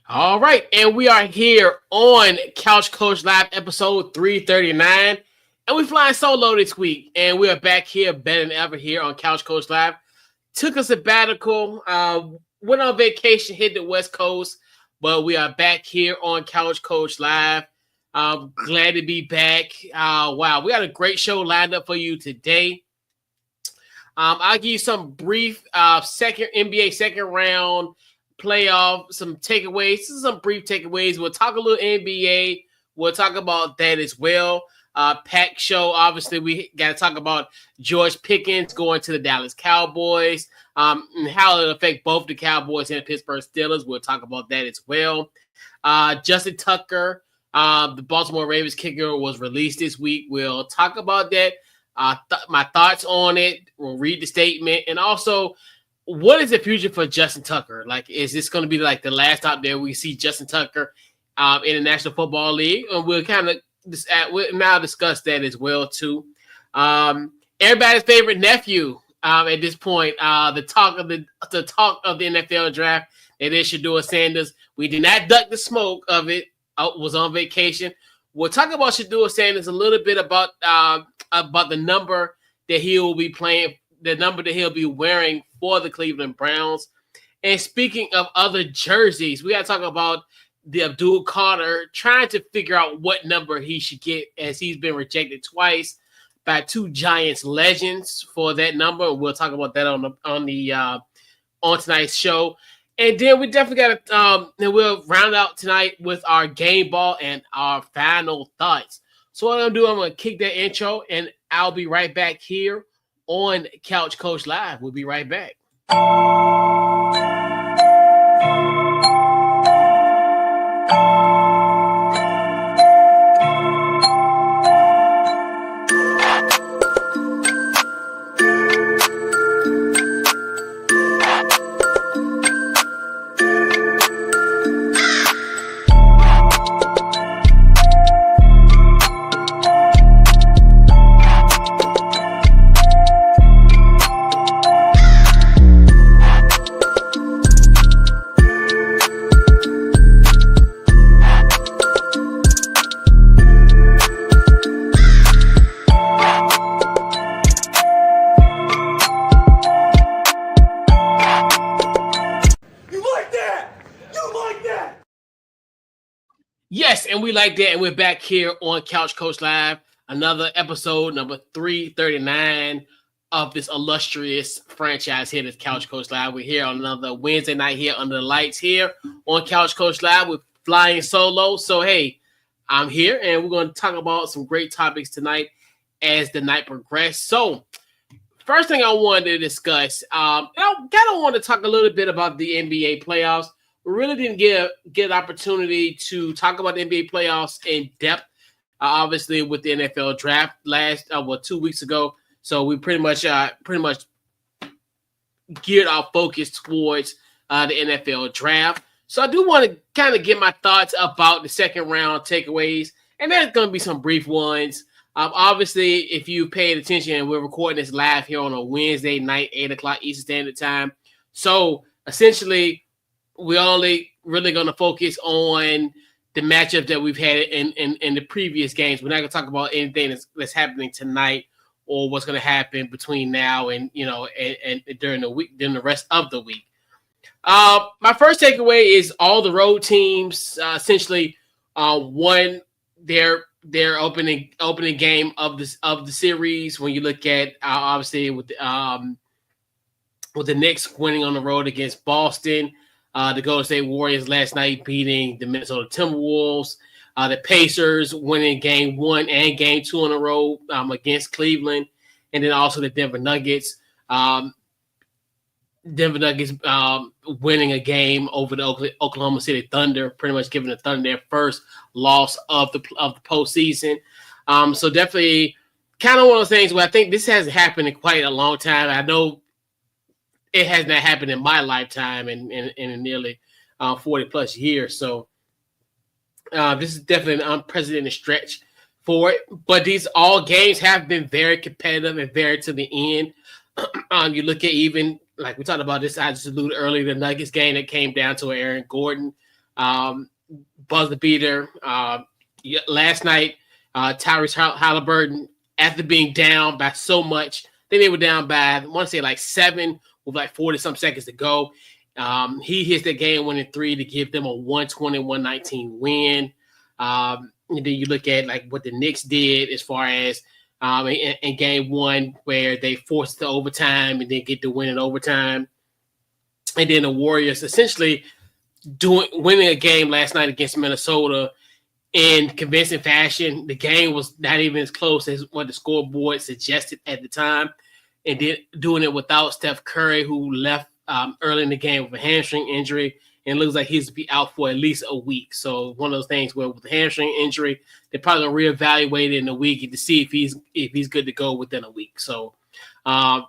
All right, and we are here on Couch Coach Live episode 339. And we're flying solo this week. And we are back here better than ever here on Couch Coach Live. Took a sabbatical, went on vacation, hit the West Coast, but we are back here on Couch Coach Live. Glad to be back. Wow, we got a great show lined up for you today. I'll give you some brief second NBA second round playoff, some takeaways, some brief takeaways. We'll talk a little NBA. We'll talk about that as well. Pack show. Obviously, we got to talk about George Pickens going to the Dallas Cowboys, and how it'll affect both the Cowboys and the Pittsburgh Steelers. We'll talk about that as well. Justin Tucker, the Baltimore Ravens kicker, was released this week. We'll talk about that. My thoughts on it. We'll read the statement, and also, what is the future for Justin Tucker? Like, is this going to be like the last stop there we see Justin Tucker in the National Football League? And we'll kind of we'll now discuss that as well too. Everybody's favorite nephew at this point. The talk of the NFL draft. It is Shedeur Sanders. We did not duck the smoke of it. Was on vacation. We'll talk about Shedeur Sanders a little bit about the number that he will be playing, the number that he'll be wearing for the Cleveland Browns. And speaking of other jerseys, we got to talk about the Abdul Carter, trying to figure out what number he should get, as he's been rejected twice by two Giants legends for that number. We'll talk about that on tonight's show. And then we definitely got to and we'll round out tonight with our game ball and our final thoughts. So what I'm gonna do, I'm gonna kick that intro, and I'll be right back here on Couch Coach Live. We'll be right back. Yes, and we like that, and we're back here on Couch Coach Live, another episode, number 339 of this illustrious franchise here at Couch Coach Live. We're here on another Wednesday night here under the lights here on Couch Coach Live. We're flying solo, so hey, I'm here, and we're going to talk about some great topics tonight as the night progresses. So, first thing I wanted to discuss, I kind of want to talk a little bit about the NBA playoffs. We really didn't get an opportunity to talk about the NBA playoffs in depth, obviously with the NFL draft 2 weeks ago. So we pretty much geared our focus towards the NFL draft. So I do want to kind of get my thoughts about the second round takeaways, and there's going to be some brief ones. Obviously, if you paid attention, and we're recording this live here on a Wednesday night, 8 o'clock Eastern Standard Time. So essentially, we're only really going to focus on the matchup that we've had in the previous games. We're not going to talk about anything that's happening tonight or what's going to happen between now and during the week, during the rest of the week. My first takeaway is all the road teams essentially won their opening game of the series. When you look at obviously with the Knicks winning on the road against Boston. The Golden State Warriors last night beating the Minnesota Timberwolves. The Pacers winning game 1 and game 2 in a row against Cleveland. And then also the Denver Nuggets. Winning a game over the Oklahoma City Thunder, pretty much giving the Thunder their first loss of the postseason. So definitely kind of one of those things where I think this hasn't happened in quite a long time. I know it has not happened in my lifetime in nearly 40 plus years. So this is definitely an unprecedented stretch for it. But these all games have been very competitive and very to the end. You look at even like we talked about this, I just alluded earlier, the Nuggets game that came down to Aaron Gordon buzzer beater. Last night, Tyrese Halliburton, after being down by so much, I think they were down by, I want to say like 7 with like 40-some seconds to go. He hits the game-winning 3 to give them a 120-119 win. And then you look at like what the Knicks did as far as in game 1 where they forced the overtime and then get the win in overtime. And then the Warriors essentially winning a game last night against Minnesota in convincing fashion. The game was not even as close as what the scoreboard suggested at the time. And then doing it without Steph Curry, who left early in the game with a hamstring injury and looks like he's to be out for at least a week. So one of those things where with the hamstring injury, they're probably going to reevaluate it in a week to see if he's good to go within a week. So a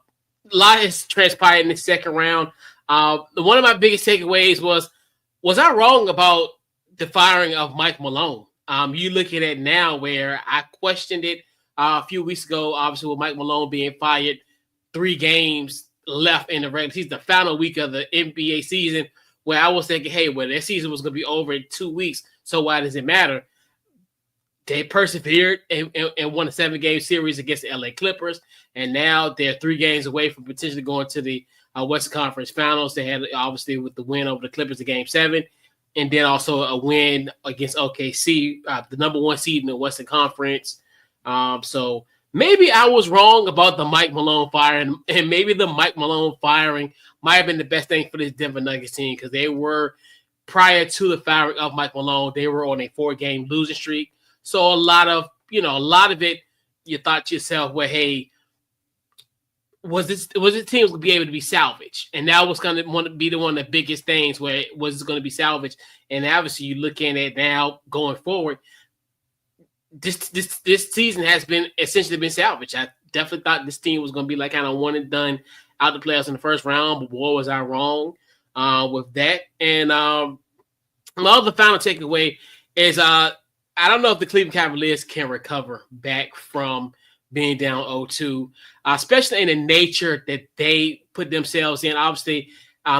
lot has transpired in the second round. One of my biggest takeaways was I wrong about the firing of Mike Malone? You look at it now where I questioned it a few weeks ago, obviously with Mike Malone being fired, 3 games left in the regular season, the final week of the NBA season, where I was thinking, hey, well, their season was going to be over in 2 weeks, so why does it matter? They persevered and won a 7-game series against the LA Clippers, and now they're 3 games away from potentially going to the Western Conference Finals. They had, obviously, with the win over the Clippers in Game 7, and then also a win against OKC, the number 1 seed in the Western Conference. So maybe I was wrong about the Mike Malone firing, and maybe the Mike Malone firing might have been the best thing for this Denver Nuggets team, because they were, prior to the firing of Mike Malone, they were on a 4-game losing streak. So a lot of it, you thought to yourself, well, hey, was this team going to be able to be salvaged? And that was going to be one of the biggest things, where it was going to be salvaged. And obviously, you're looking at now going forward, this season has been essentially been salvaged. I definitely thought this team was going to be like kind of one and done out the playoffs in the first round, but boy, was I wrong with that. And my other final takeaway is I don't know if the Cleveland Cavaliers can recover back from being down 0-2, especially in the nature that they put themselves in. Obviously,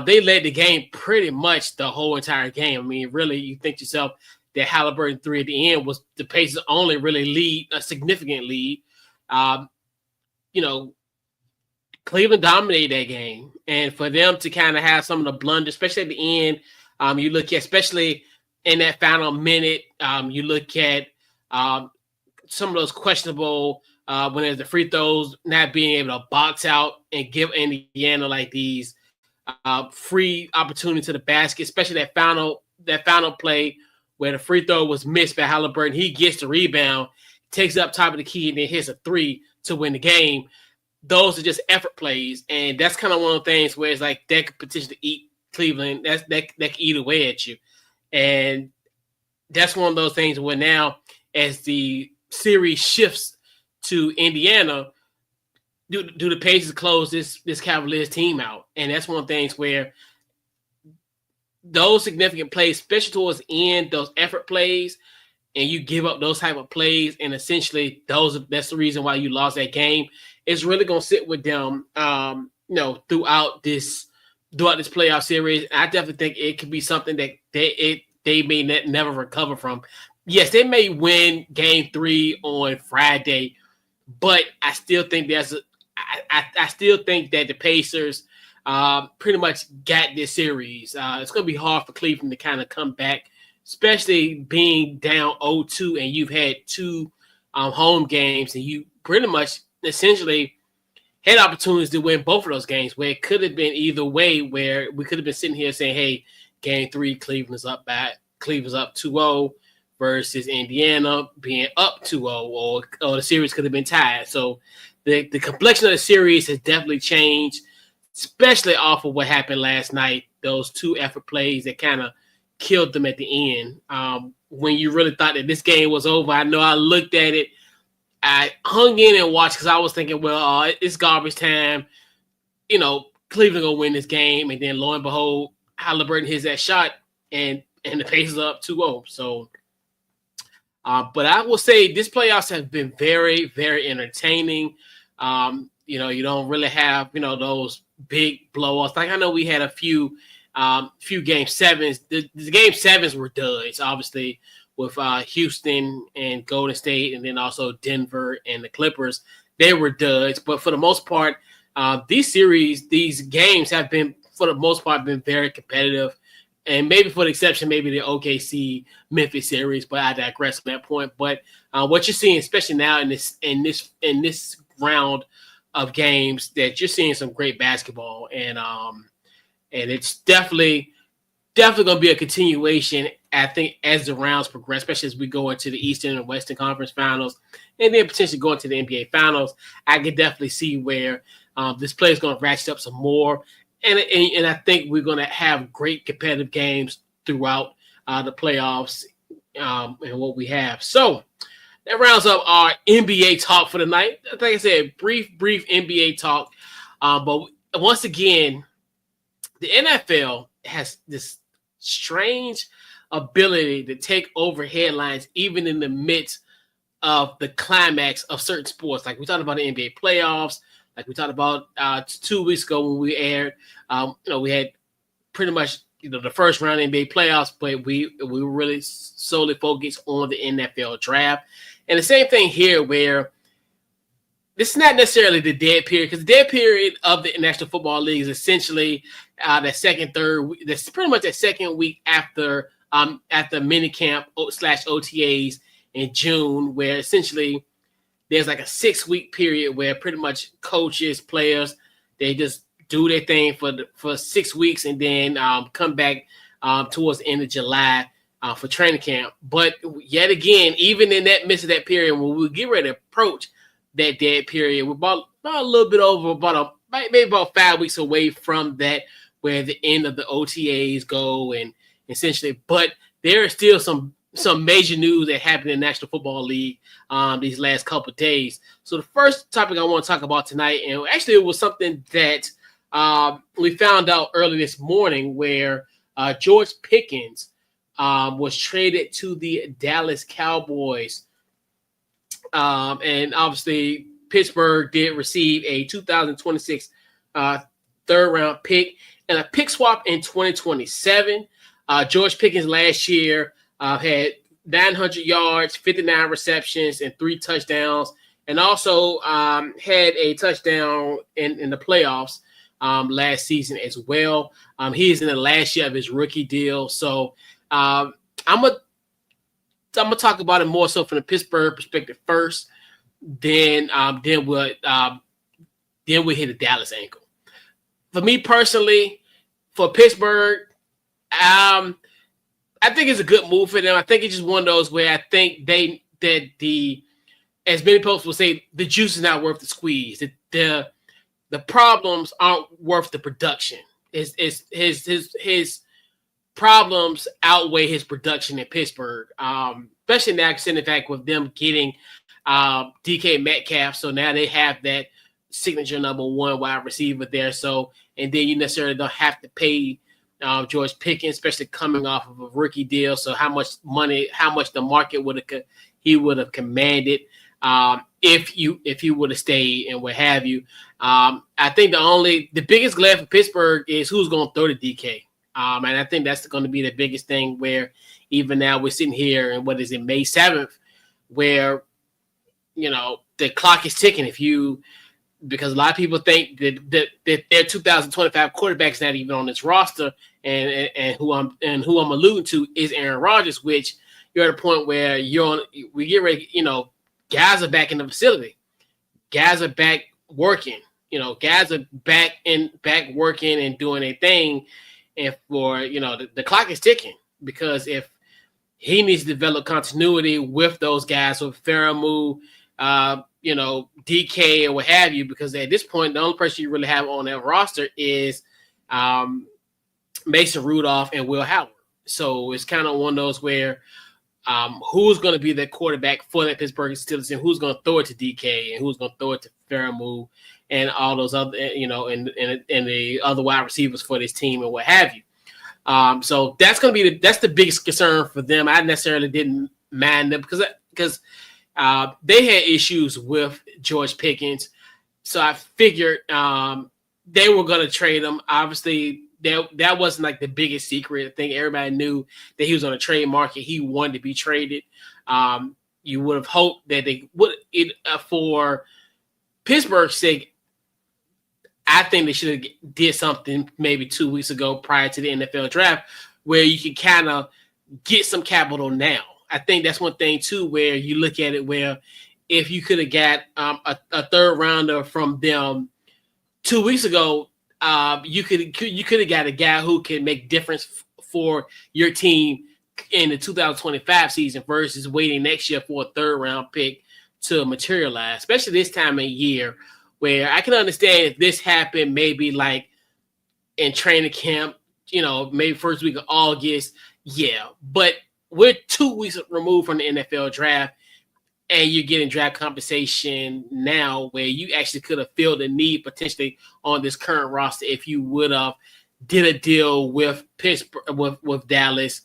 they led the game pretty much the whole entire game. I mean, really, you think to yourself that Halliburton 3 at the end was the Pacers' only really lead, a significant lead. Cleveland dominated that game. And for them to kind of have some of the blunders, especially at the end, you look at, especially in that final minute, you look at some of those questionable, when there's the free throws, not being able to box out and give Indiana like these free opportunity to the basket, especially that final play where the free throw was missed by Halliburton. He gets the rebound, takes it up top of the key, and then hits a 3 to win the game. Those are just effort plays, and that's kind of one of the things where it's like that could potentially eat Cleveland. That could eat away at you, and that's one of those things where now, as the series shifts to Indiana, do the Pacers close this Cavaliers team out? And that's one of the things where those significant plays, especially towards the end, those effort plays, and you give up those type of plays, and essentially that's the reason why you lost that game. It's really going to sit with them, throughout this playoff series. I definitely think it could be something that they may never recover from. Yes, they may win Game 3 on Friday, but I still think I still think that the Pacers pretty much got this series. It's going to be hard for Cleveland to kind of come back, especially being down 0-2, and you've had 2 home games, and you pretty much essentially had opportunities to win both of those games, where it could have been either way, where we could have been sitting here saying, hey, Game 3, Cleveland's up 2-0 versus Indiana being up 2-0, or the series could have been tied. So the complexion of the series has definitely changed, especially off of what happened last night, those 2 effort plays that kind of killed them at the end. When you really thought that this game was over, I know I looked at it, I hung in and watched because I was thinking, well, it's garbage time. Cleveland gonna win this game, and then lo and behold, Halliburton hits that shot, and the Pacers are up 2-0. So, but I will say this playoffs have been very, very entertaining. You don't really have those big blowouts. Like I know we had a few few game sevens. The game sevens were duds, obviously, with Houston and Golden State, and then also Denver and the Clippers. They were duds, but for the most part, these games have been, for the most part, been very competitive. And maybe for the exception, maybe the OKC Memphis series, but I digress on that point. But what you're seeing, especially now in this round of games, that you're seeing some great basketball, and it's definitely going to be a continuation, I think, as the rounds progress, especially as we go into the Eastern and Western Conference Finals, and then potentially going to the NBA Finals. I can definitely see where this play is going to ratchet up some more. And I think we're going to have great competitive games throughout the playoffs and what we have. So that rounds up our NBA talk for the night. Like I said, brief NBA talk. But once again, the NFL has this strange ability to take over headlines even in the midst of the climax of certain sports. Like we talked about the NBA playoffs. Like we talked about 2 weeks ago when we aired, we had pretty much the first round of NBA playoffs, but we were really solely focused on the NFL draft. And the same thing here, where this is not necessarily the dead period, because the dead period of the National Football League is essentially that's pretty much that second week after minicamp / OTAs in June, where essentially there's like a 6-week period where pretty much coaches, players, they just do their thing for 6 weeks and then come back towards the end of July for training camp. But yet again, even in that midst of that period, when we get ready to approach that dead period, we're about a little bit over maybe about 5 weeks away from that, where the end of the OTAs go, and essentially, but there is still some major news that happened in the National Football League these last couple of days. So the first topic I want to talk about tonight, and actually it was something that we found out early this morning, where George Pickens was traded to the Dallas Cowboys. And obviously Pittsburgh did receive a 2026 third-round pick and a pick swap in 2027. George Pickens last year had 900 yards, 59 receptions, and 3 touchdowns, and also had a touchdown in the playoffs last season as well. He is in the last year of his rookie deal. So I'm gonna talk about it more so from the Pittsburgh perspective first. Then we'll hit the Dallas angle. For me personally, for Pittsburgh, I think it's a good move for them. I think it's just one of those where I think as many folks will say, the juice is not worth the squeeze. The problems aren't worth the production. His problems outweigh his production in Pittsburgh, especially now considering the fact with them getting DK Metcalf. So now they have that signature number 1 wide receiver there. So, and then you necessarily don't have to pay George Pickens, especially coming off of a rookie deal. So how much the market would have commanded if he would have stayed and what have you. I think the biggest glare for Pittsburgh is who's going to throw to DK. And I think that's going to be the biggest thing, where even now we're sitting here and what is it, May 7th, where, the clock is ticking. Because a lot of people think that their 2025 quarterback's not even on this roster, and who I'm alluding to is Aaron Rodgers, which you're at a point where we get ready, guys are back in the facility. Guys are back working. Guys are back working and doing their thing. And for, the clock is ticking, because if he needs to develop continuity with those guys, with Faramu, DK or what have you, because at this point, the only person you really have on that roster is Mason Rudolph and Will Howard. So it's kind of one of those where who's going to be the quarterback for that Pittsburgh Steelers, and who's going to throw it to DK, and who's going to throw it to Faramu, and all those other, and the other wide receivers for this team and what have you. So that's going to be that's the biggest concern for them. I necessarily didn't mind them because they had issues with George Pickens. So I figured they were going to trade him. Obviously, that wasn't like the biggest secret. I think everybody knew that he was on a trade market. He wanted to be traded. You would have hoped that they would for Pittsburgh's sake. I think they should have did something maybe 2 weeks ago prior to the NFL draft where you can kind of get some capital now. I think that's one thing too, where you look at it where if you could have got a third rounder from them 2 weeks ago, you could have got a guy who can make difference for your team in the 2025 season versus waiting next year for a third round pick to materialize, especially this time of year where I can understand if this happened maybe like in training camp, maybe first week of August. Yeah, but we're 2 weeks removed from the NFL draft and you're getting draft compensation now where you actually could have filled a need potentially on this current roster if you would have did a deal with Pittsburgh, with Dallas,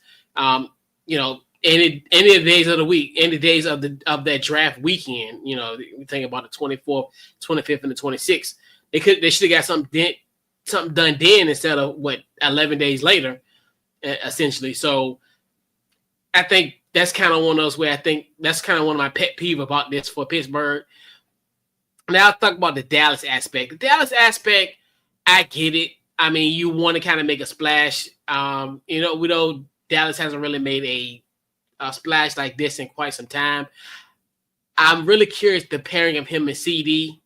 any of the days of the week, any days of that draft weekend, we think about the 24th, 25th, and the 26th. They should have got something done then instead of 11 days later, essentially. So I think that's kind of one of those where I think that's kind of one of my pet peeve about this for Pittsburgh. Now I'll talk about the Dallas aspect. The Dallas aspect, I get it. I mean, you want to kind of make a splash. We know Dallas hasn't really made a splash like this in quite some time. I'm really curious the pairing of him and CD,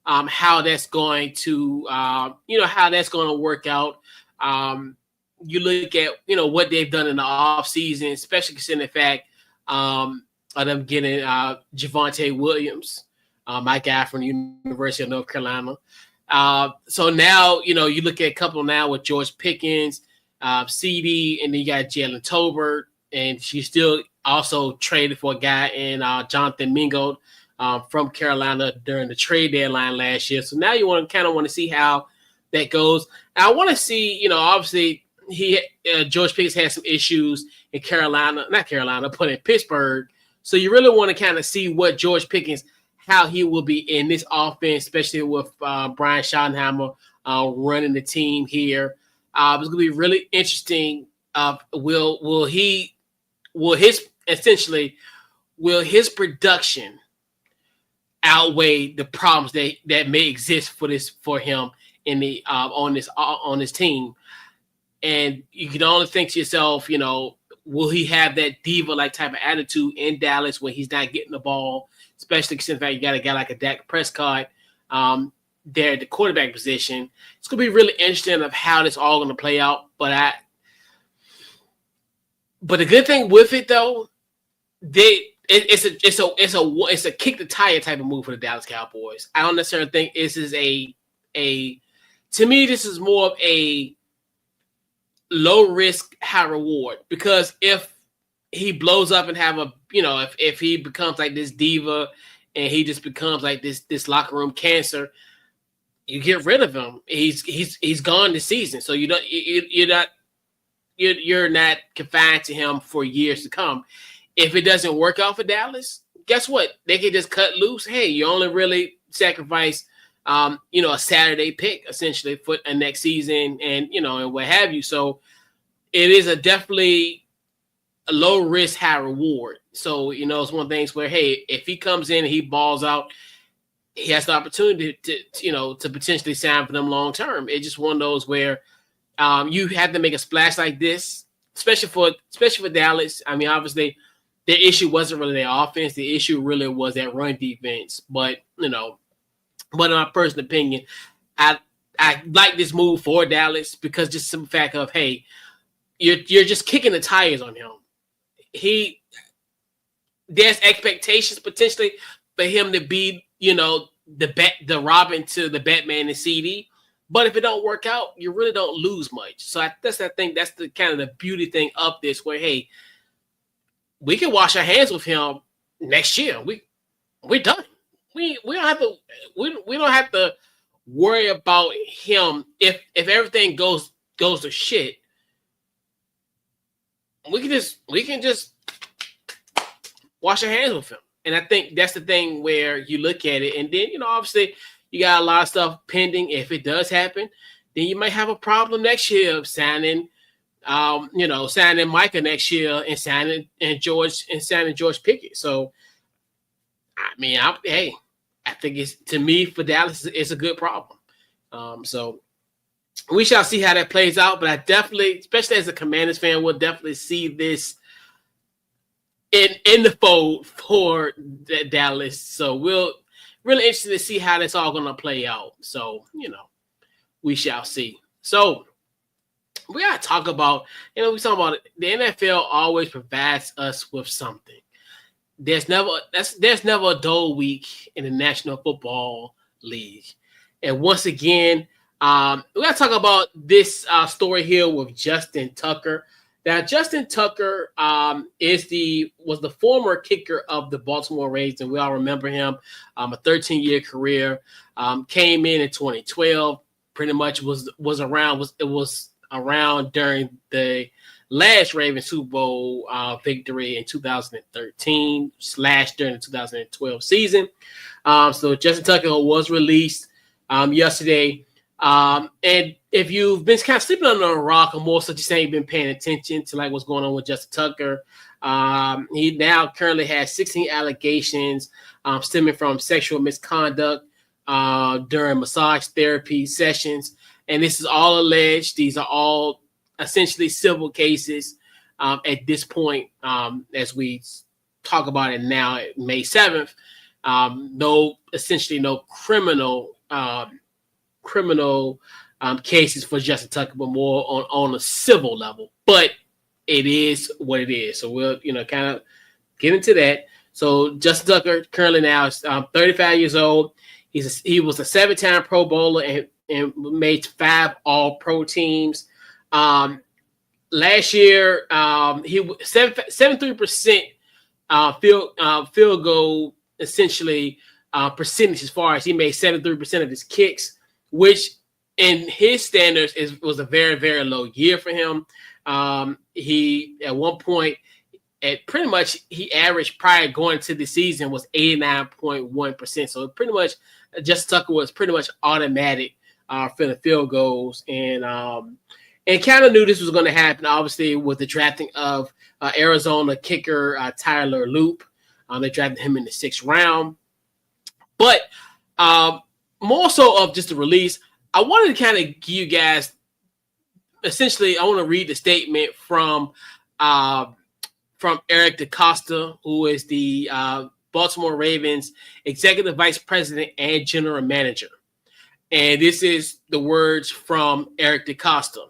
how that's going to, how that's going to work out. You look at, what they've done in the offseason, especially considering the fact of them getting Javonte Williams, my guy from the University of North Carolina. So now, you look at a couple now with George Pickens, CD, and then you got Jalen Tolbert, and she still also traded for a guy in Jonathan Mingo from Carolina during the trade deadline last year. So now you want to see how that goes. And I want to see, obviously George Pickens had some issues in but in Pittsburgh. So you really want to kind of see what George Pickens, how he will be in this offense, especially with Brian Schottenheimer running the team here. It's going to be really interesting. Will his production outweigh the problems that may exist for him in the on this team? And you can only think to yourself, will he have that diva-like type of attitude in Dallas when he's not getting the ball, especially since you got a guy like a Dak Prescott there at the quarterback position. It's going to be really interesting of how this all going to play out. But the good thing with it though, it's a kick the tire type of move for the Dallas Cowboys. I don't necessarily think this is to me this is more of a low risk, high reward, because if he blows up and have if he becomes like this diva and he just becomes like this locker room cancer, you get rid of him. He's gone this season. So you're not confined to him for years to come. If it doesn't work out for Dallas, guess what? They can just cut loose. Hey, you only really sacrifice a Saturday pick essentially for next season and what have you. So it is definitely a low risk, high reward. So, it's one of the things where, hey, if he comes in and he balls out, he has the opportunity to potentially sign for them long term. It's just one of those where you have to make a splash like this, especially for Dallas. I mean, obviously their issue wasn't really their offense. The issue really was that run defense. But, but in my personal opinion, I like this move for Dallas because just some fact of, hey, you're just kicking the tires on him. There's expectations potentially for him to be, the Robin to the Batman and CD. But if it don't work out, you really don't lose much. So I think that's the kind of the beauty thing of this, where, hey, we can wash our hands with him next year. We're done. We don't have to worry about him if everything goes to shit. We can just wash our hands with him. And I think that's the thing where you look at it, and then obviously you got a lot of stuff pending. If it does happen, then you might have a problem next year of signing Micah next year and signing George Pickens. So, I mean, I think it's, to me, for Dallas, it's a good problem. So we shall see how that plays out. But I definitely, especially as a Commanders fan, will definitely see this in the fold for Dallas. So we'll really interested to see how that's all going to play out. So, we shall see. So we got to talk about, we talk about the NFL always provides us with something. There's never a dull week in the National Football League. And once again, we got to talk about this story here with Justin Tucker. Now, Justin Tucker was the former kicker of the Baltimore Ravens, and we all remember him. A 13-year career, came in 2012. Pretty much was around during the last Ravens Super Bowl victory in 2013 / during the 2012 season. So Justin Tucker was released yesterday. And if you've been kind of sleeping under a rock, or more so just ain't been paying attention to like what's going on with Justin Tucker, he now currently has 16 allegations stemming from sexual misconduct during massage therapy sessions. And this is all alleged. These are all essentially civil cases at this point, as we talk about it now, May 7th. No criminal cases for Justin Tucker, but more on a civil level. But it is what it is. So we'll kind of get into that. So Justin Tucker currently now is 35 years old. He was a 7-time Pro Bowler and made 5 All-Pro teams. Last year, he 73% field goal essentially percentage, as far as he made 73% of his kicks, which in his standards was a very, very low year for him. He at one point, he averaged prior going to the season was 89.1%. So pretty much Justin Tucker was pretty much automatic for the field goals, and kind of knew this was going to happen, obviously, with the drafting of Arizona kicker Tyler Loop. They drafted him in the 6th round. But more so of just the release, I wanted to kind of give you guys, essentially, I want to read the statement from Eric DeCosta, who is the Baltimore Ravens Executive Vice President and General Manager. And this is the words from Eric DeCosta.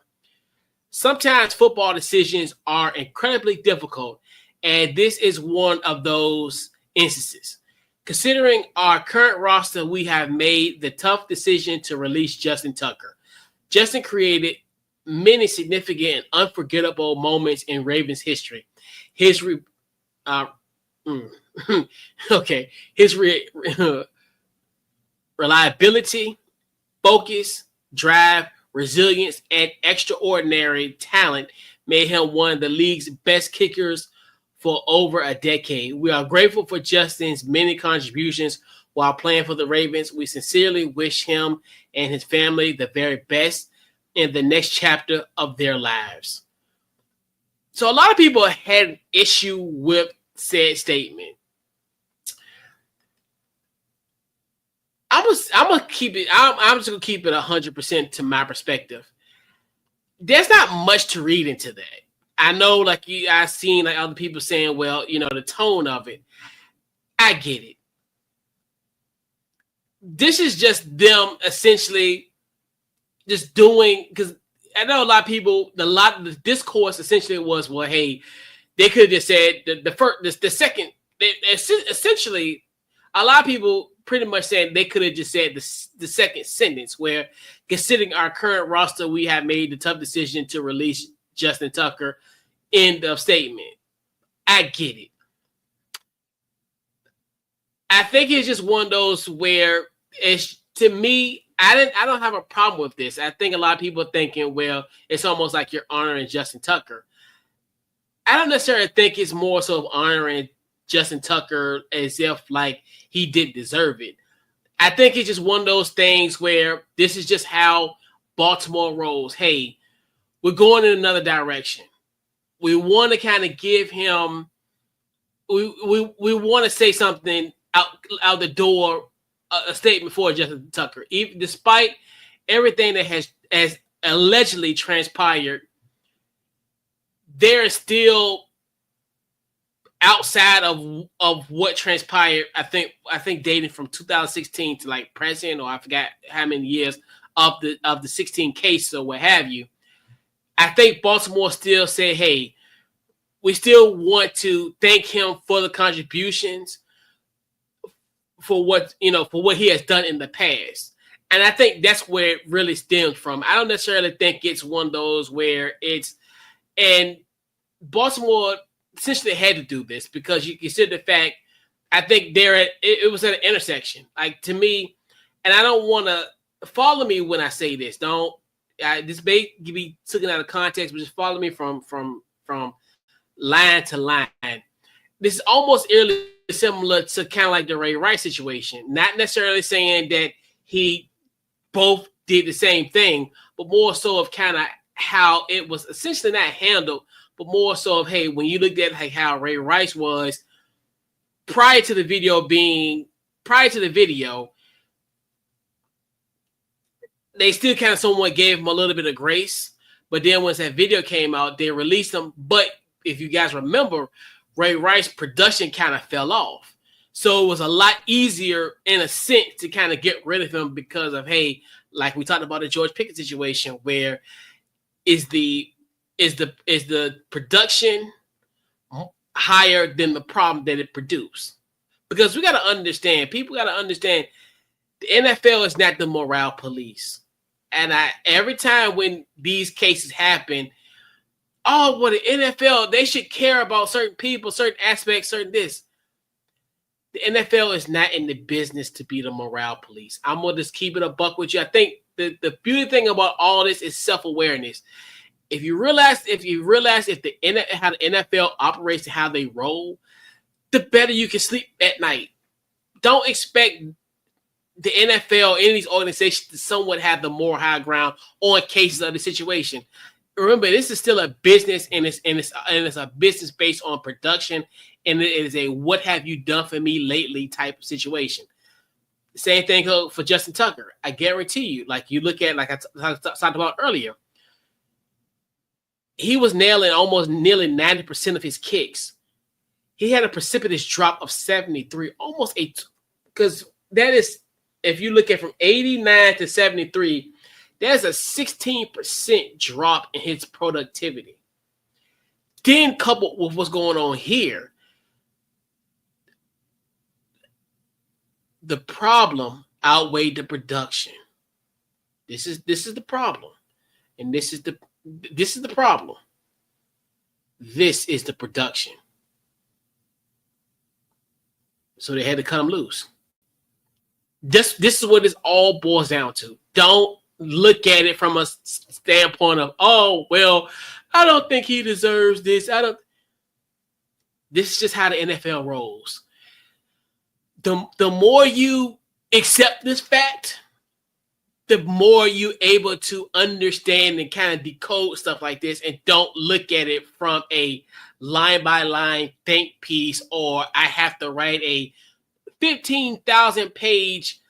Sometimes football decisions are incredibly difficult, and this is one of those instances. Considering our current roster, we have made the tough decision to release Justin Tucker. Justin created many significant and unforgettable moments in Ravens history. His reliability, focus, drive, resilience, and extraordinary talent made him one of the league's best kickers for over a decade. We are grateful for Justin's many contributions while playing for the Ravens. We sincerely wish him and his family the very best in the next chapter of their lives. So a lot of people had an issue with said statement. I'm just gonna keep it 100% to my perspective. There's not much to read into that. I know, I've seen other people saying, well, the tone of it. I get it. This is just them essentially just doing, because I know a lot of people, the discourse essentially was, well, hey, they could have just said the second. Essentially, a lot of people pretty much said they could have just said the second sentence, where considering our current roster, we have made the tough decision to release Justin Tucker. End of statement. I get it. I think it's just one of those where it's, to me, I don't have a problem with this. I think a lot of people are thinking, well, it's almost like you're honoring Justin Tucker. I don't necessarily think it's more so of honoring Justin Tucker as if he didn't deserve it. I think it's just one of those things where this is just how Baltimore roles. Hey, we're going in another direction. We want to kind of give him. We want to say something out the door, a statement for Justin Tucker, even despite everything that has allegedly transpired. There is still outside of what transpired. I think dating from 2016 to like present, or I forgot how many years of the 16 cases or what have you. I think Baltimore still said, hey, we still want to thank him for the contributions for what he has done in the past. And I think that's where it really stems from. I don't necessarily think it's one of those where and Baltimore essentially had to do this because you consider the fact, I think it was at an intersection. Like, to me, and I don't want to follow me when I say this. This may be taken out of context, but just follow me from line to line. This is almost eerily similar to kind of like the Ray Rice situation. Not necessarily saying that he both did the same thing, but more so of kind of how it was essentially not handled, but more so of, hey, when you looked at like how Ray Rice was prior to the video, they still kind of somewhat gave him a little bit of grace. But then once that video came out, they released him. But if you guys remember, Ray Rice's production kind of fell off. So it was a lot easier in a sense to kind of get rid of him because of, hey, like we talked about the George Pickens situation, where is the production higher than the problem that it produced? Because people got to understand, the NFL is not the morale police. And every time when these cases happen, the NFL, they should care about certain people, certain aspects, certain this. The NFL is not in the business to be the morale police. I'm going to just keep it a buck with you. I think the beauty thing about all this is self-awareness. If you realize how the NFL operates and how they roll, the better you can sleep at night. Don't expect the NFL, any of these organizations, to somewhat have the more high ground on cases of the situation. Remember, this is still a business, and it's a business based on production, and it is a "what have you done for me lately" type of situation. Same thing for Justin Tucker. I guarantee you, like you look at, like I talked about earlier, he was nailing almost nearly 90% of his kicks. He had a precipitous drop of 73, almost because that is, if you look at from 89 to 73, there's a 16% drop in his productivity. Then coupled with what's going on here, the problem outweighed the production. This is the problem. And this is the problem. This is the production. So they had to cut him loose. This is what this all boils down to. Don't look at it from a standpoint of, oh, well, I don't think he deserves this. This is just how the NFL rolls. The more you accept this fact, the more you're able to understand and kind of decode stuff like this, and don't look at it from a line-by-line think piece, or I have to write a 15,000 page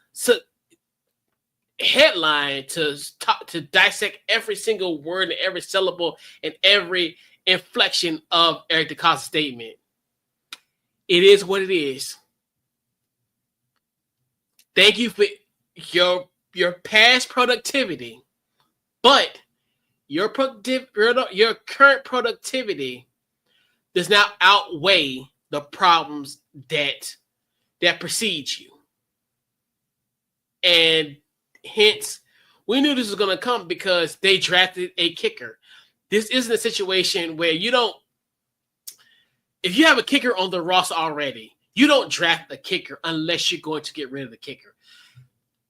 headline to dissect every single word and every syllable and every inflection of Eric DeCosta's statement. It is what it is. Thank you for your past productivity, but your current productivity does not outweigh the problems that precede you. And hence, we knew this was going to come because they drafted a kicker. This isn't a situation where if you have a kicker on the roster already, you don't draft a kicker unless you're going to get rid of the kicker.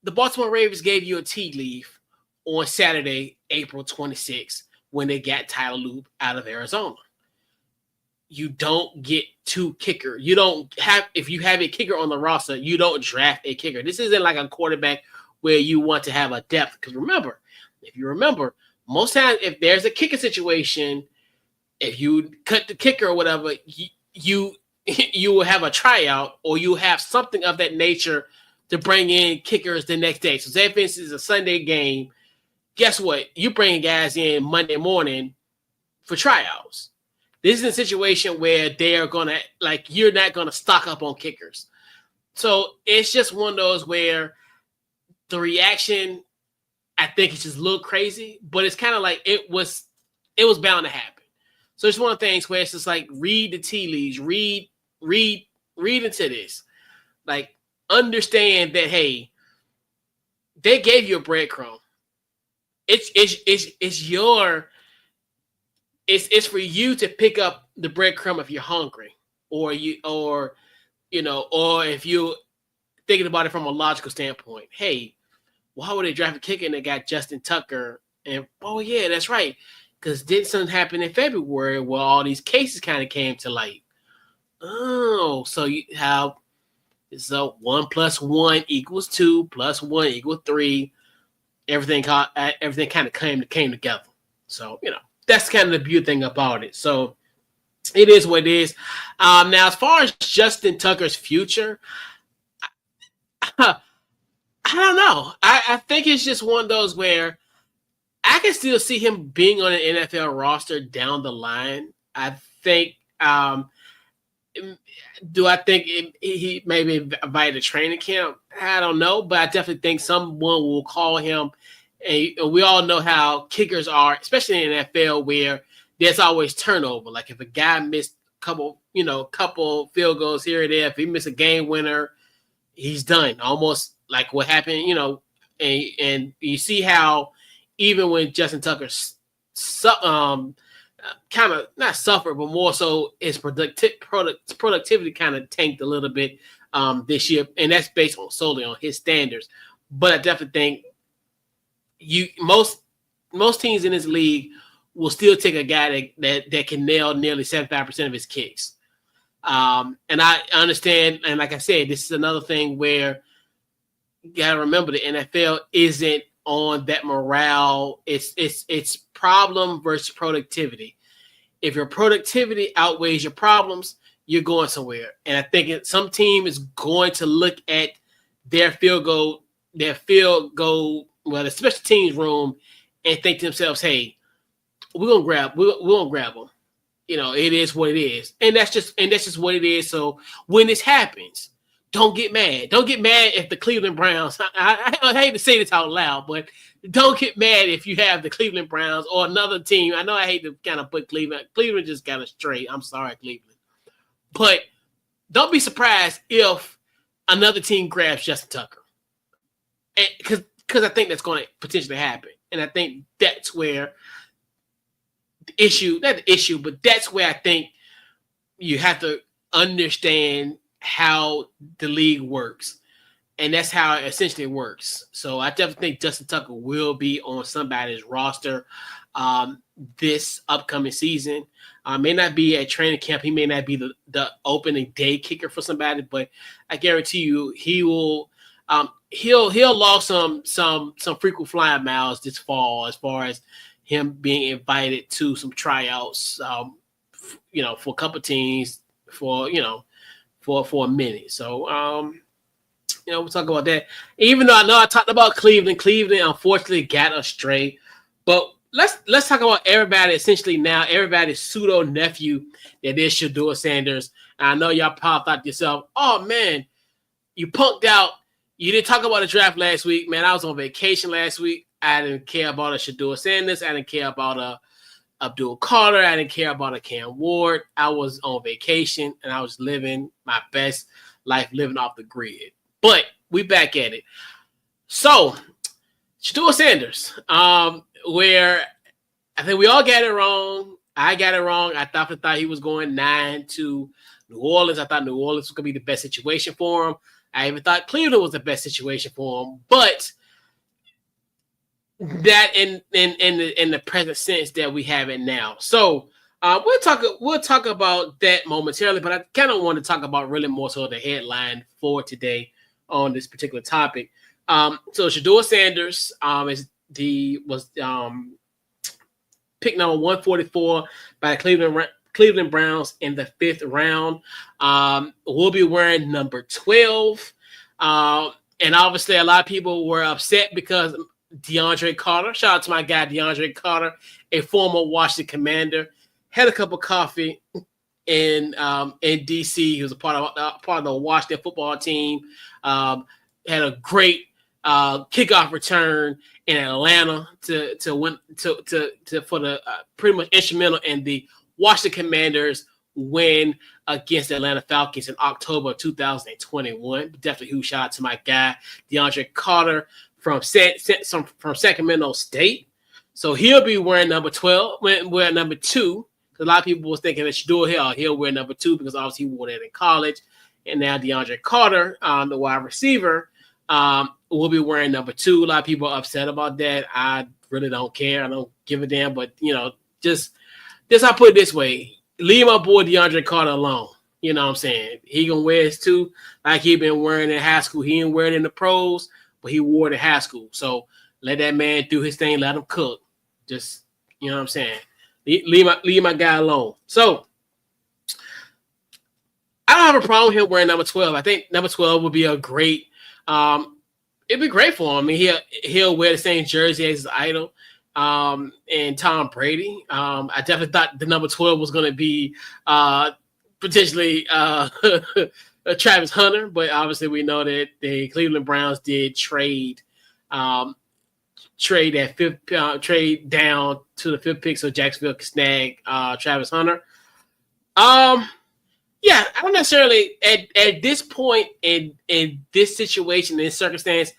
The Baltimore Ravens gave you a tea leaf on Saturday, April 26th, when they got Tyler Loop out of Arizona. You don't get two kicker. If you have a kicker on the roster, you don't draft a kicker. This isn't like a quarterback where you want to have a depth. Because remember, if you remember, most times if there's a kicker situation, if you cut the kicker or whatever, you will have a tryout or you have something of that nature to bring in kickers the next day. So say, for instance, it's a Sunday game. Guess what? You bring guys in Monday morning for tryouts. This is a situation where they're going to, like, you're not going to stock up on kickers. So it's just one of those where the reaction, I think, is just a little crazy, but it's kind of like it was bound to happen. So it's one of the things where it's just like, read the tea leaves, read into this. Like, understand that, hey, they gave you a breadcrumb. It's for you to pick up the breadcrumb if you're hungry, or if you're thinking about it from a logical standpoint. Hey, why would they draft a kicker and they got Justin Tucker? And oh yeah, that's right, because didn't something happen in February where all these cases kind of came to light? Oh, so you have so 1 + 1 = 2 + 1 = 3. Everything kind of came together. So that's kind of the beautiful thing about it. So it is what it is. Now, as far as Justin Tucker's future, I don't know. I think it's just one of those where I can still see him being on an NFL roster down the line. I think. Do I think he maybe invited to training camp? I don't know, but I definitely think someone will call him. And we all know how kickers are, especially in the NFL, where there's always turnover. Like if a guy missed a couple field goals here or there, if he missed a game winner, he's done. Almost like what happened, and you see how even when Justin Tucker kind of not suffered, but more so his productivity kind of tanked a little bit this year, and that's based solely on his standards. But I definitely think most teams in this league will still take a guy that can nail nearly 75% of his kicks. And I understand, and like I said, this is another thing where you gotta remember the NFL isn't on that morale. It's problem versus productivity. If your productivity outweighs your problems, you're going somewhere. And I think some team is going to look at their field goal, well, the special teams room, and think to themselves, "Hey, we're gonna grab them." It is what it is, and that's just what it is. So when this happens, don't get mad. Don't get mad if the Cleveland Browns. I hate to say this out loud, but don't get mad if you have the Cleveland Browns or another team. I know I hate to kind of put Cleveland. Cleveland just got us straight. I'm sorry, Cleveland. But don't be surprised if another team grabs Justin Tucker. Because I think that's going to potentially happen. And I think that's where that's where I think you have to understand how the league works. And that's how it essentially works. So I definitely think Justin Tucker will be on somebody's roster this upcoming season. May not be at training camp. He may not be the opening day kicker for somebody, but I guarantee you he will. He'll log some frequent flying miles this fall, as far as him being invited to some tryouts. For a couple teams for a minute. So we'll talk about that. Even though I know I talked about Cleveland. Cleveland unfortunately got astray. But let's talk about everybody essentially now. Everybody's pseudo nephew that is Shedeur Sanders. And I know y'all probably thought to yourself, "Oh man, you punked out. You didn't talk about the draft last week, man. I was on vacation last week. I didn't care about a Shedeur Sanders. I didn't care about a Abdul Carter. I didn't care about a Cam Ward. I was on vacation and I was living my best life, living off the grid." But we back at it. So, Shedeur Sanders, where I think we all got it wrong. I got it wrong. I thought he was going 9 to New Orleans. I thought New Orleans was going to be the best situation for him. I even thought Cleveland was the best situation for him. But that in the present sense that we have it now. So we'll talk about that momentarily, but I kind of want to talk about really more so the headline for today on this particular topic. So Shedeur Sanders is pick number 144 by the Cleveland Browns in the 5th round. Will be wearing number 12. And obviously, a lot of people were upset because DeAndre Carter, shout out to my guy DeAndre Carter, a former Washington Commander, had a cup of coffee in DC. He was a part of the Washington football team. Had a great kickoff return in Atlanta to win for the pretty much instrumental in the Washington Commanders win against the Atlanta Falcons in October of 2021. Definitely huge shout out to my guy DeAndre Carter from Sacramento State. So he'll be wearing number 12, wearing number 2. A lot of people was thinking that Shedeur Hill, he'll wear number 2 because obviously he wore that in college. And now DeAndre Carter, the wide receiver, will be wearing number 2. A lot of people are upset about that. I really don't care. I don't give a damn. But, just I'll put it this way. Leave my boy DeAndre Carter alone. You know what I'm saying? He going to wear his 2 like he been wearing in high school. He didn't wear it in the pros, but he wore it in high school. So let that man do his thing. Let him cook. Just, you know what I'm saying? Leave my guy alone. So I don't have a problem with him wearing number 12. I think number 12 would be a great it'd be great for him. I mean, he'll wear the same jersey as his idol, and Tom Brady. I definitely thought the number 12 was going to be potentially Travis Hunter, but obviously we know that the Cleveland Browns did trade that trade down to the 5th pick so Jacksonville could snag Travis Hunter. Yeah, I don't necessarily at this point in this situation, in this circumstance,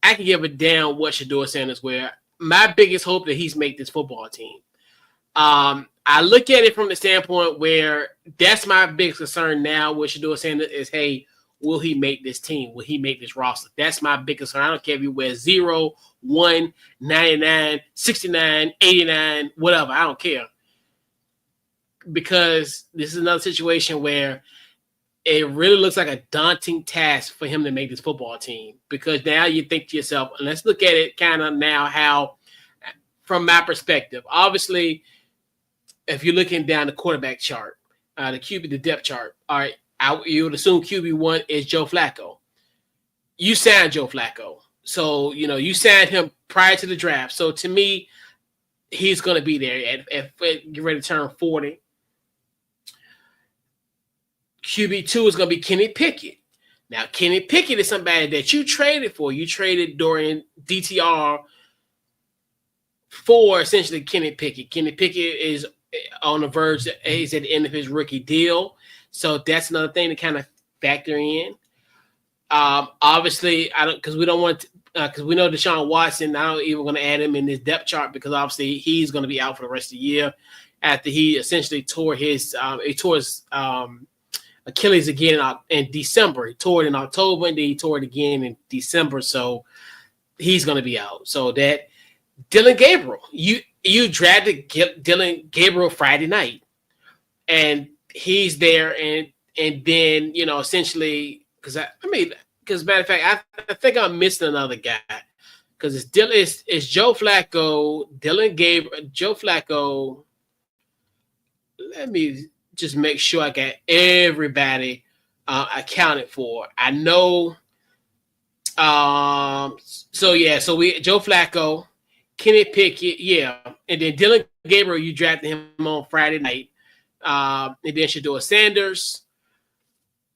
I can give a damn what Shedeur Sanders wear. My biggest hope that he's make this football team. I look at it from the standpoint where that's my biggest concern now with Shedeur Sanders is, hey, will he make this team? Will he make this roster? That's my biggest concern. I don't care if he wears 0, 1, 99, 69, 89, whatever. I don't care. Because this is another situation where it really looks like a daunting task for him to make this football team. Because now you think to yourself, and let's look at it kind of now how, from my perspective, obviously, if you're looking down the quarterback chart, the depth chart, all right, you would assume QB1 is Joe Flacco. You signed Joe Flacco. So, you signed him prior to the draft. So, to me, he's going to be there at get ready to turn 40. QB2 is going to be Kenny Pickett. Now, Kenny Pickett is somebody that you traded for. You traded during DTR for essentially Kenny Pickett. Kenny Pickett is on the verge. He's at the end of his rookie deal. So that's another thing to kind of factor in. Obviously, because we don't want because we know Deshaun Watson. I don't even want to add him in this depth chart because obviously he's going to be out for the rest of the year after he essentially tore his Achilles again in December. He tore it in October and then he tore it again in December. So he's going to be out. So that Dylan Gabriel, you drafted Dylan Gabriel Friday night, and he's there, and then essentially because matter of fact, I think I'm missing another guy because it's Joe Flacco, Dylan Gabriel, Joe Flacco. Let me just make sure I got everybody accounted for. I know. So we Joe Flacco, Kenny Pickett, and then Dylan Gabriel. You drafted him on Friday night, and then Shedeur Sanders.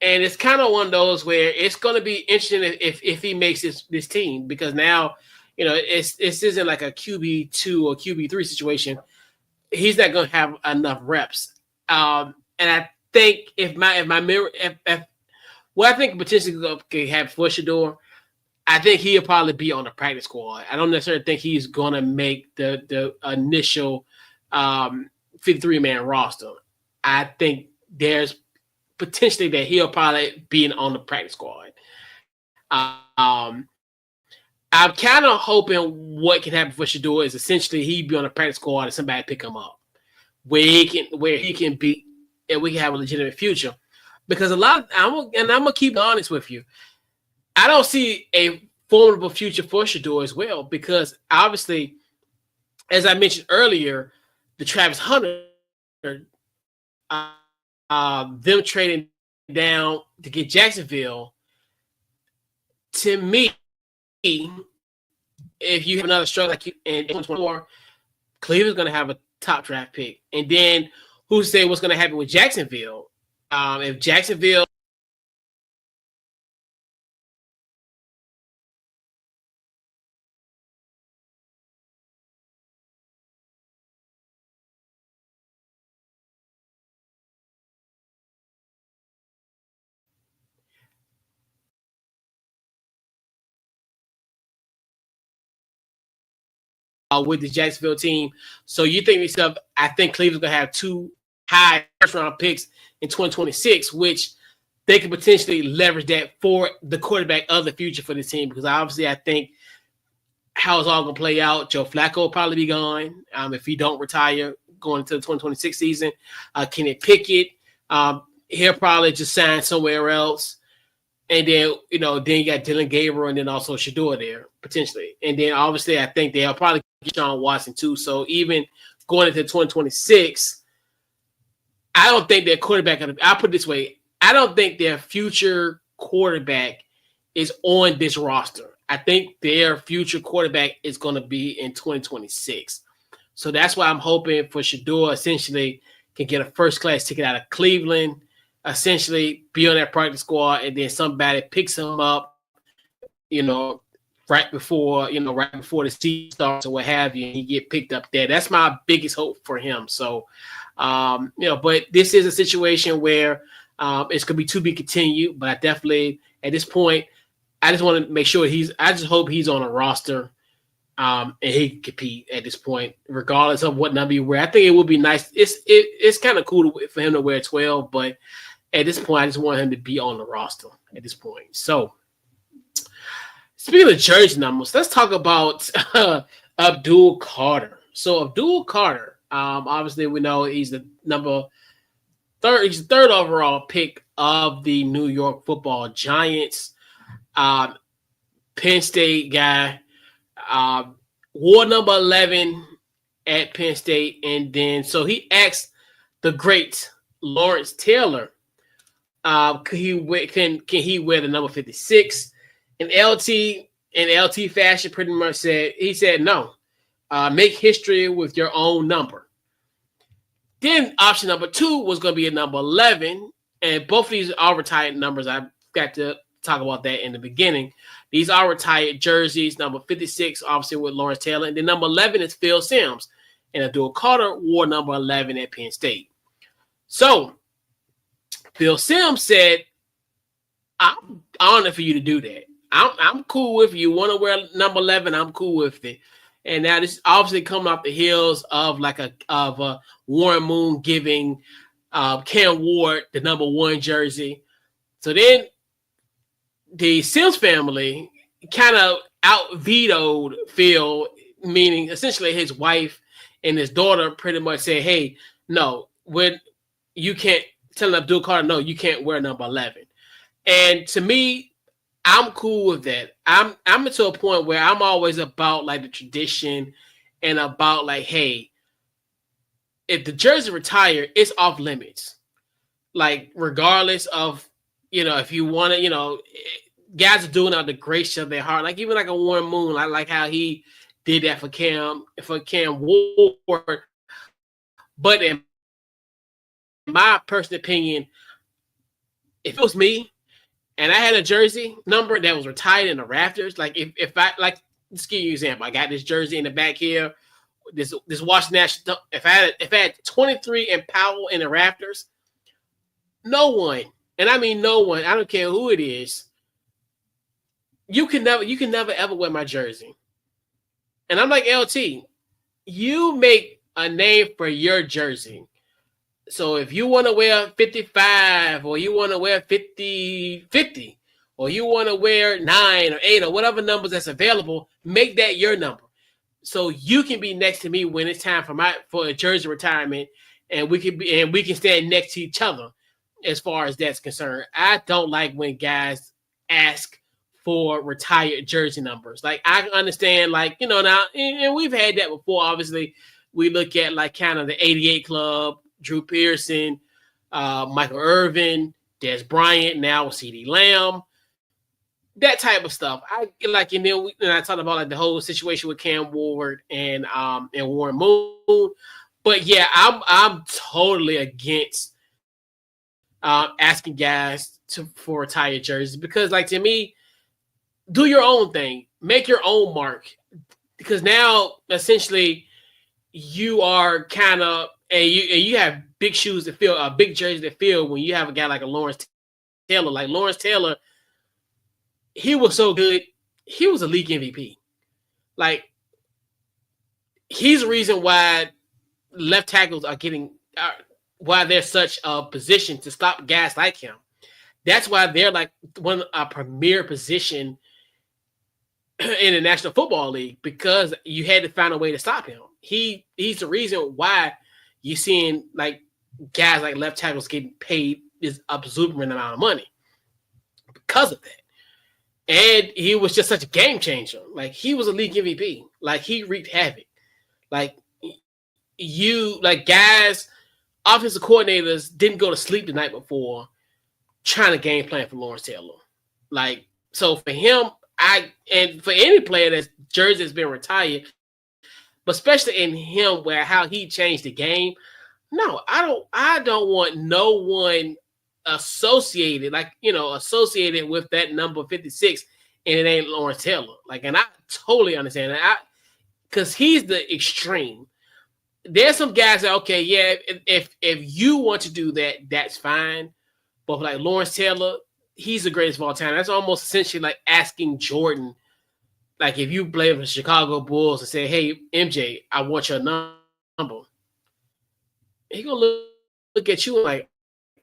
And it's kind of one of those where it's going to be interesting if he makes this team because now, this isn't like a QB2 or QB3 situation. He's not going to have enough reps. And I think what I think potentially could happen for Shedeur, I think he'll probably be on the practice squad. I don't necessarily think he's going to make the initial 53-man roster. I think there's potentially that he'll probably be on the practice squad. I'm kind of hoping what can happen for Shedeur is essentially he'd be on the practice squad and somebody pick him up where he can be and we can have a legitimate future. Because I'm gonna keep honest with you. I don't see a formidable future for Shedeur as well, because obviously, as I mentioned earlier, the Travis Hunter, them trading down to get Jacksonville, to me, if you have another struggle like you in 2024, Cleveland's going to have a top draft pick. And then who's saying what's going to happen with Jacksonville? If Jacksonville with the Jacksonville team, so you think yourself, I think Cleveland's going to have 2 high first-round picks in 2026, which they could potentially leverage that for the quarterback of the future for the team, because obviously I think how it's all going to play out, Joe Flacco will probably be gone if he don't retire going into the 2026 season. Kenny Pickett, he'll probably just sign somewhere else. And then, then you got Dylan Gabriel and then also Shedeur there, potentially. And then, obviously, I think they'll probably get Sean Watson, too. So, even going into 2026, I don't think their quarterback – I'll put it this way. I don't think their future quarterback is on this roster. I think their future quarterback is going to be in 2026. So, that's why I'm hoping for Shedeur essentially can get a first-class ticket out of Cleveland, essentially be on that practice squad, and then somebody picks him up, right before the season starts or what have you, and he get picked up there. That's my biggest hope for him. So, but this is a situation where it's going to be to be continued, but I definitely, at this point, I just want to make sure I just hope he's on a roster and he can compete at this point, regardless of what number you wear. I think it would be nice. It's kind of cool for him to wear 12, but at this point, I just want him to be on the roster at this point. So, speaking of jersey numbers, let's talk about Abdul Carter. So, Abdul Carter, obviously, we know he's the third. He's the third overall pick of the New York Football Giants. Penn State guy, wore number 11 at Penn State, and then so he asked the great Lawrence Taylor, can he wear the number 56? And LT fashion pretty much said no. Make history with your own number. Then option number 2 was going to be a number 11, and both of these are retired numbers. I got to talk about that in the beginning. These are retired jerseys. Number 56, obviously, with Lawrence Taylor, and then number 11 is Phil Simms, and Abdul Carter wore number 11 at Penn State. So Phil Simms said, I'm honored for you to do that. I'm cool with you. Want to wear number 11? I'm cool with it. And now this obviously coming off the heels of Warren Moon giving Cam Ward the number 1 jersey. So then the Simms family kind of out-vetoed Phil, meaning essentially his wife and his daughter pretty much said, hey, no, you can't tell Abdul Carter, no, you can't wear number 11. And to me, I'm cool with that. I'm to a point where I'm always about like the tradition and about like, hey, if the jersey retired, it's off limits. Like regardless of, if you want to, guys are doing out the grace of their heart. Like even like a Warren Moon, I like how he did that for Cam Ward. But in my personal opinion, if it was me and I had a jersey number that was retired in the rafters, like if I like, let's give you an example. I got this jersey in the back here, this Washington National. If I had 23 and Powell in the rafters, no one, and I mean no one, I don't care who it is, you can never ever wear my jersey. And I'm like, LT, you make a name for your jersey. So if you want to wear 55 or you want to wear 50, or you want to wear 9 or 8 or whatever numbers that's available, make that your number. So you can be next to me when it's time for a jersey retirement, and we can stand next to each other as far as that's concerned. I don't like when guys ask for retired jersey numbers. Like I understand, like, you know, now, and we've had that before. Obviously, we look at like kind of the 88 club, Drew Pearson, Michael Irvin, Des Bryant, now CeeDee Lamb, that type of stuff. I like, and then I talked about like the whole situation with Cam Ward and Warren Moon. But yeah, I'm totally against asking guys for retired jerseys, because like, to me, do your own thing, make your own mark, because now essentially you are kind of you have big shoes to fill, big jersey to fill when you have a guy like a Lawrence Taylor. Like Lawrence Taylor, he was so good, he was a league MVP. Like, he's the reason why left tackles are getting why they're such a position to stop guys like him. That's why they're like one a premier position in the National Football League, because you had to find a way to stop him. He's the reason why you're seeing like guys like left tackles getting paid this exuberant amount of money because of that. And he was just such a game changer. Like, he was a league MVP. Like, he wreaked havoc. Like, guys, offensive coordinators didn't go to sleep the night before trying to game plan for Lawrence Taylor. Like, so for him, and for any player that's jersey has been retired, but especially in him, where how he changed the game. No, I don't want no one associated with that number 56, and it ain't Lawrence Taylor. Like, and I totally understand that, because he's the extreme. There's some guys that, okay, yeah, if you want to do that, that's fine. But like Lawrence Taylor, he's the greatest of all time. That's almost essentially like asking Jordan, like, if you play for the Chicago Bulls and say, hey, MJ, I want your number. He gonna look at you like,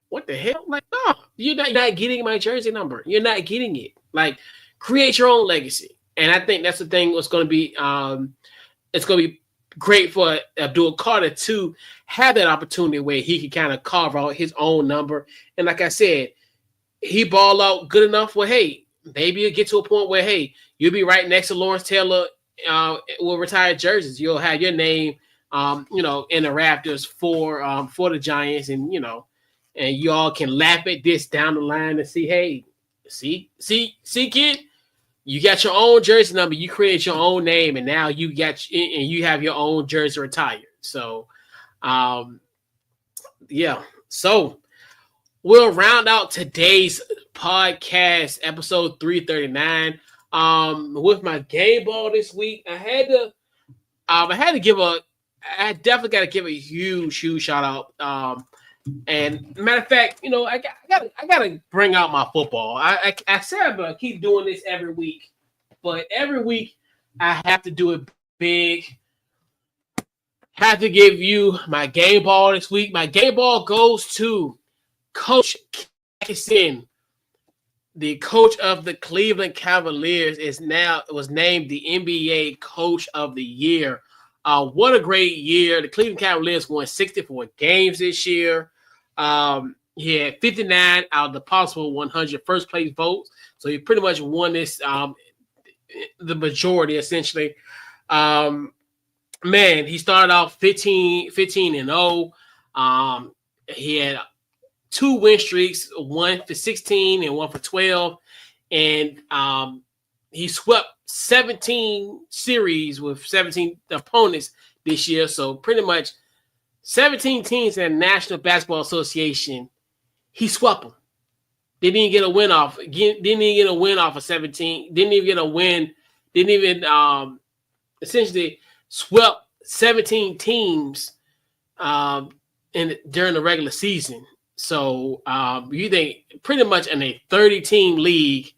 what the hell? Like, no, you're not getting my jersey number. You're not getting it. Like, create your own legacy. And I think that's the thing. What's going to be, it's going to be great for Abdul Carter to have that opportunity where he can kind of carve out his own number. And like I said, he ball out good enough where, hey, maybe you'll get to a point where, hey, you'll be right next to Lawrence Taylor with retired jerseys. You'll have your name, in the Raptors for the Giants, and and you all can laugh at this down the line and see, hey, see, kid, you got your own jersey number, you create your own name, and now you have your own jersey retired. So, yeah. So we'll round out today's podcast, episode 339. With my game ball this week, I definitely got to give a huge shout out. And matter of fact, I gotta bring out my football. I said I'm gonna keep doing this every week, but every week I have to do it big. Have to give you my game ball this week. My game ball goes to Coach Pickens, the coach of the Cleveland Cavaliers, was named the NBA Coach of the Year. What a great year. The Cleveland Cavaliers won 64 games this year. He had 59 out of the possible 100 first place votes. So he pretty much won this, the majority, essentially. Man, he started off 15 and 0. He had 2 win streaks, one for 16 and one for 12. And he swept 17 series with 17 opponents this year. So pretty much 17 teams in the National Basketball Association, he swept them. Didn't even get a win off. Didn't even get a win off of 17. Didn't even get a win. Didn't even essentially swept 17 teams during the regular season. So you think pretty much in a 30-team league,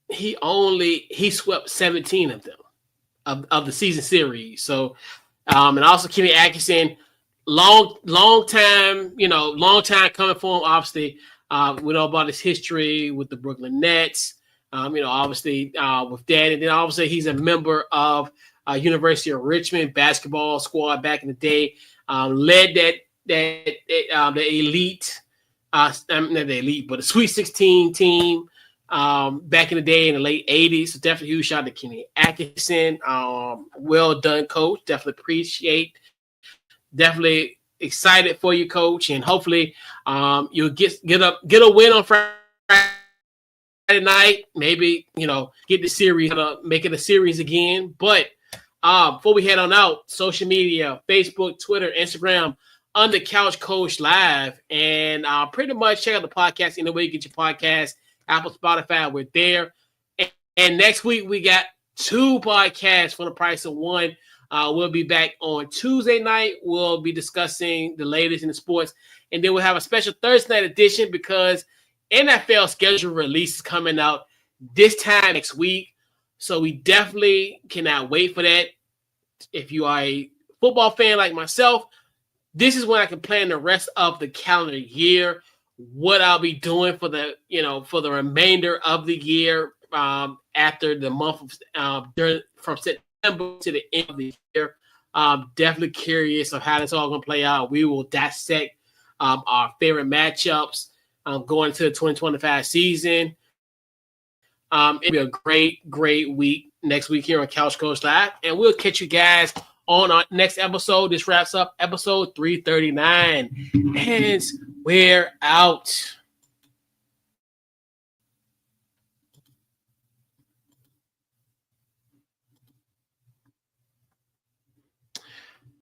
he swept 17 of them of the season series. So and also Kenny Atkinson, long time coming for him. Obviously, we know about his history with the Brooklyn Nets. Obviously with that, and then obviously he's a member of University of Richmond basketball squad back in the day. Led the elite, not the elite, but the Sweet 16 team back in the day in the late 80s. So definitely huge shout out to Kenny Atkinson. Well done, coach. Definitely appreciate. Definitely excited for you, coach. And hopefully you'll get a win on Friday night. Maybe, get the series, make it a series again. But before we head on out, social media, Facebook, Twitter, Instagram, Under Couch Coach Live. And pretty much check out the podcast any way you get your podcast. Apple, Spotify, we're there. And next week, we got 2 podcasts for the price of 1. We'll be back on Tuesday night. We'll be discussing the latest in the sports. And then we'll have a special Thursday night edition because NFL schedule release is coming out this time next week. So we definitely cannot wait for that. If you are a football fan like myself, this is when I can plan the rest of the calendar year, what I'll be doing for the remainder of the year after the month of from September to the end of the year. Definitely curious of how this all going to play out. We will dissect our favorite matchups going into the 2025 season. It'll be a great week next week here on Couch Coach Live, and we'll catch you guys on our next episode. This wraps up episode 339, and we're out.